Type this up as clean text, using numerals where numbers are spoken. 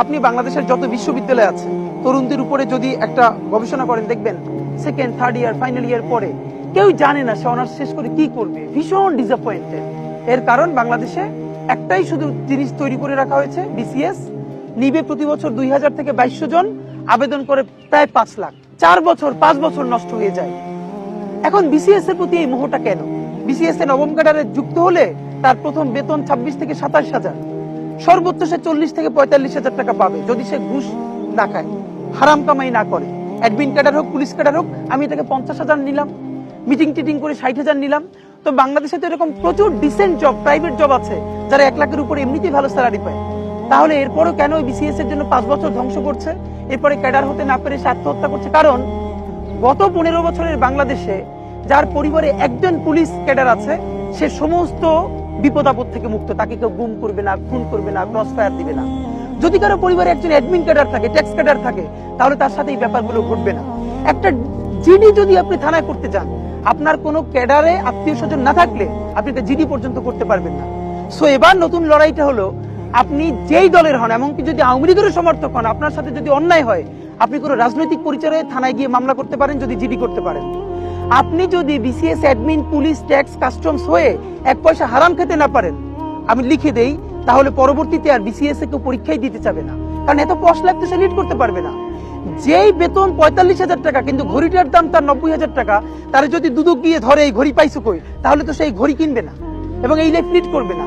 আপনি বাংলাদেশের যত বিশ্ববিদ্যালয় আছে তরুণদের উপরে যদি একটা গবেষণা করেন, দেখবেন second third year final year পরে কেউ জানে না সে অনার্স শেষ করে কি করবে, ভীষণ ডিসঅ্যাপয়েন্টেড। এর কারণ বাংলাদেশে একটাই শুধু জিনিস তৈরি করে রাখা হয়েছে, বিসিএস নিবে প্রতি বছর 2000 থেকে 2200 জন, আবেদন করে প্রায় 5 লাখ, 4 বছর 5 বছর নষ্ট হয়ে যায়। এখন বিসিএস এর প্রতি এই মোহটা কেন? বিসিএস এ নবম ক্যাডারে যুক্ত হলে তার প্রথম বেতন 26 থেকে 27,000, সর্বোচ্চ সে 40 থেকে 45,000 টাকা পাবে যদি সে ঘুষ না খায়, হারাম কামাই না করে। অ্যাডমিন ক্যাডার হোক, পুলিশ ক্যাডার হোক, আমি এটাকে 50,000 নিলাম, মিটিং টিটিং করে 60,000 নিলাম। তো বাংলাদেশে তো এরকম প্রচুর ডিসেন্ট জব, প্রাইভেট জব আছে যারা 1 লাখের উপরে এমনিতেই ভালো স্যালারি পায়। তাহলে এরপরও কেন বিসিএস এর জন্য 5 বছর ধ্বংস করছে, এরপরে ক্যাডার হতে না পেরে সে আত্মহত্যা করছে? কারণ গত 15 বছরের বাংলাদেশে যার পরিবারে একজন পুলিশ ক্যাডার আছে, সে সমস্ত বিপদ আপদ থেকে মুক্ত, তাকে কেউ গুম করবে না, খুন করবে না, ক্রস ফায়ার দিবে না। যদি কারো পরিবারে একজন অ্যাডমিন ক্যাডার থাকে, ট্যাক্স ক্যাডার থাকে, তাহলে তার সাথে এই ব্যাপারগুলো ঘটবে না। একটা জিডি যদি আপনি থানায় করতে যান, আপনার কোনো ক্যাডারে আত্মীয় স্বজন না থাকলে আপনি এটা জিডি পর্যন্ত করতে পারবেন না। সো এবার নতুন লড়াইটা হলো, আপনি যেই দলের হন, এমনকি যদি আওয়ামী লীগের সমর্থক হন, আপনার সাথে যদি অন্যায় হয়, আপনি কোনো রাজনৈতিক পরিচয়ে থানায় গিয়ে মামলা করতে পারেন যদি জিডি করতে পারেন। আপনি যদি BCS admin, police, tax, customs হয়ে 1 পয়সা হারাম খেতে না পারেন, আমি লিখে দেই, তাহলে পরবর্তীতে আর বিসিএস এ কেউ পরীক্ষাই দিতে চাবে না। কারণ এত পশ লাগতে সে লিড করতে পারবে না। যেই বেতন 45,000 টাকা, কিন্তু ঘড়িটার দাম তার 90,000 টাকা, তারা যদি দুদক গিয়ে ধরে এই ঘড়ি পাইছো কই, তাহলে তো সেই ঘড়ি কিনবে না এবং এই লাইফ লিড করবে না।